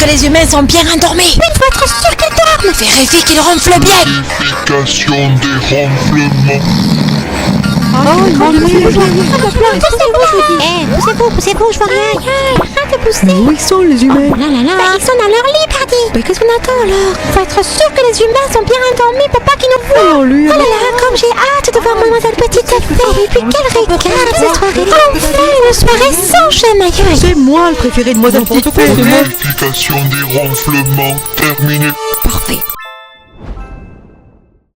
que les humains sont bien endormis. Il faut être sûr qu'ils dorment. Vérifie qu'ils ronflent bien. Vérification des ronflements. Poussez-vous, je vois rien. Arrête de pousser. Mais où ils sont les humains? Là. Ils sont dans leur lit, pardi. Mais qu'est-ce qu'on attend alors? Faut être sûr que les humains sont bien endormis pour pas qu'ils nous voient. Oh lui, Oh là là, comme j'ai hâte de voir Mademoiselle Petite Fée. Et puis quelle récale cette soirée. Enfin, une soirée sans chamaillerie. c'est moi le préféré de Mademoiselle Petite Fée. Vérification des ronflements terminée. Parfait.